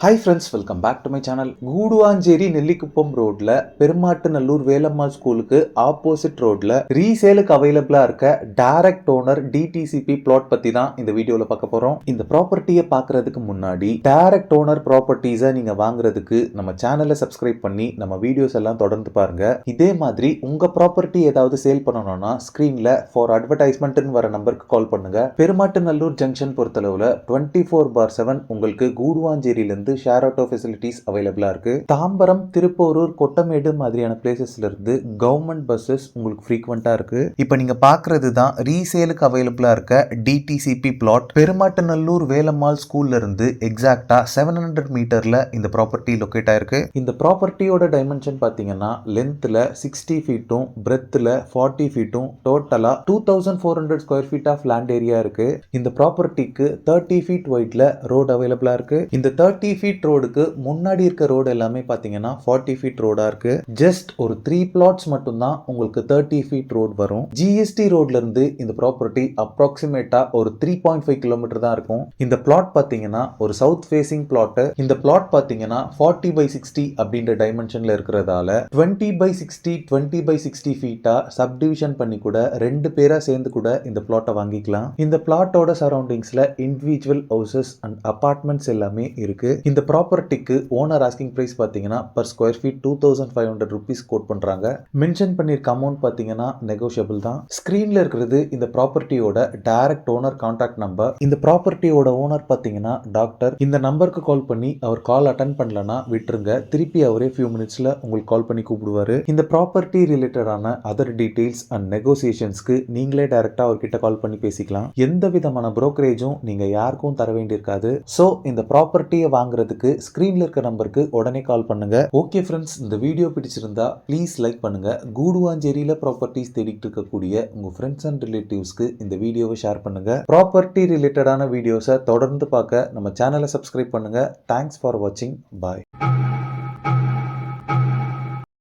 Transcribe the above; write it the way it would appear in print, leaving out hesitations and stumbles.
Hi friends, welcome back to my channel. Guduvancheri Nellikuppam ரோட்ல பெருமாட்டுநல்லூர் வேலம்மாள் ஸ்கூலுக்கு opposite ரோட்ல ரீசேலுக்கு அவைலபிளா இருக்க டைரக்ட் ஓனர் டிடிசிபி பிளாட் பத்தி தான் இந்த வீடியோல பார்க்க போறோம். இந்த ப்ராப்பர்ட்டியை பார்க்கறதுக்கு முன்னாடி டைரக்ட் ஓனர் ப்ராப்பர்ட்டிஸை நீங்க வாங்குறதுக்கு நம்ம சேனலை சப்ஸ்கிரைப் பண்ணி நம்ம வீடியோஸ் எல்லாம் தொடர்ந்து பாருங்க. இதே மாதிரி உங்க ப்ராப்பர்ட்டி ஏதாவது சேல் பண்ணணும்னா ஸ்கிரீன்ல ஃபார் அட்வர்டைஸ்மெண்ட்னு வர நம்பருக்கு கால் பண்ணுங்க. பெருமாட்டுநல்லூர் ஜங்ஷன் பொறுத்தளவுல 24/7 உங்களுக்கு கூடுவாஞ்சேரியில இருந்து ஷேர் ஆட்டோ ஃபெசிலிட்டிஸ் அவைலபிளா இருக்கு. தாம்பரம், திருப்போரூர், கொட்டமேடு மாதிரியான பிளேசஸ்ல இருந்து கவர்மெண்ட் பஸ்ஸஸ் உங்களுக்கு ஃப்ரீக்வெண்டா இருக்கு. இப்போ நீங்க பாக்குறது தான் ரீசேலுக்கு அவைலபிளா இருக்க டிடிசிபி பிளாட். பெருமாட்டுநல்லூர் வேலம்மாள் ஸ்கூல்ல இருந்து எக்ஸாக்டா 700 மீட்டர்ல இந்த ப்ராப்பர்ட்டி லொகேட் ஆயிருக்கு. இந்த ப்ராப்பர்ட்டியோட டைமென்ஷன் பாத்தீங்கன்னா லென்த்ல 60 ஃபீட்டும் பிரெத்ல 40 ஃபீட்டும் டோட்டலா 2400 square feet of land area இருக்கு. இந்த ப்ராப்பர்ட்டிக்கு 30 ஃபீட் வைட்ல ரோட் அவைலபிளா இருக்கு. இந்த 30 ஃபீட் ரோடுக்கு முன்னாடி இருக்க ரோடு எல்லாமே பாத்தீங்கன்னா 40 ஃபீட் ரோடா இருக்கு. ஜஸ்ட் ஒரு 3 பிளாட்ஸ் மட்டும் தான் உங்களுக்கு 30 ஃபீட் ரோடு வரும். ஜிஎஸ்டி ரோட்ல இருந்து இந்த ப்ராப்பர்ட்டி அப்ராக்சிமேட்டா ஒரு 3.5 கிலோமீட்டர் தான் இருக்கும். இந்த பிளாட் பாத்தீங்கன்னா ஒரு சவுத் ஃபேசிங் பிளாட். இந்த பிளாட் பாத்தீங்கன்னா 40/60 அப்படின்ற டைமென்ஷன்ல இருக்கிறதால 20/60 20/60 ஃபீட்டா சப்டிவிஷன் பண்ணி கூட ரெண்டு பேரா சேர்ந்து கூட இந்த பிளாட்டை வாங்கிக்கலாம். இந்த பிளாட்டோட சரௌண்டிங்ஸ்ல இண்டிவிஜுவல் ஹவுசஸ் அண்ட் அபார்ட்மெண்ட்ஸ் எல்லாமே இருக்கு. இந்த ப்ராப்பர்ட்டிக்கு ஓனர் ஆஸ்கிங் பிரைஸ் பாத்தீங்கன்னா per square feet 2500 rupees quote பண்றாங்க. மென்ஷன் பண்ணிருக்க அமௌண்ட் பாத்தீங்கன்னா நெகோஷியபிள் தான். ஸ்கிரீன்ல இருக்கிறது இந்த ப்ராப்பர்ட்டியோட டைரக்ட் ஓனர் கான்டாக்ட் நம்பர். இந்த ப்ராப்பர்ட்டியோட ஓனர் பாத்தீங்கன்னா டாக்டர். இந்த நம்பருக்கு கால் பண்ணி அவர் கால் அட்டென்ட் பண்ணலனா விட்டுருங்க. திருப்பி அவரே ஃபியூ மினிட்ஸ்ல உங்களுக்கு கால் பண்ணி கூப்பிடுவாரு. இந்த ப்ராப்பர்ட்டி ரிலேட்டடான அதர் டீடைல்ஸ் அண்ட் நெகோசியேஷன்ஸ்க்கு நீங்களே டைரக்டா அவர்கிட்ட கால் பண்ணி பேசிக்கலாம். எந்த விதமான புரோக்கரேஜும் நீங்க யாருக்கும் தர வேண்டியிருக்காது. சோ இந்த ப்ராப்பர்ட்டியை வாங்குறதுக்கு ஸ்கிரீன்ல இருக்க நம்பருக்கு உடனே கால் பண்ணுங்க. ஓகே ஃப்ரெண்ட்ஸ், இந்த வீடியோ பிடிச்சிருந்தா ப்ளீஸ் லைக் பண்ணுங்க. கூடுவாஞ்சேரியில ப்ராப்பர்ட்டிஸ் தேடிட்டு இருக்கக்கூடிய உங்க ஃப்ரெண்ட்ஸ் அண்ட் ரிலேட்டிவ்ஸ்க்கு இந்த வீடியோவை ஷேர் பண்ணுங்க. ப்ராப்பர்ட்டி ரிலேட்டடான வீடியோஸை தொடர்ந்து பார்க்க நம்ம சேனலை சப்ஸ்கிரைப் பண்ணுங்க. தேங்க்ஸ் ஃபார் வாட்சிங். பாய்.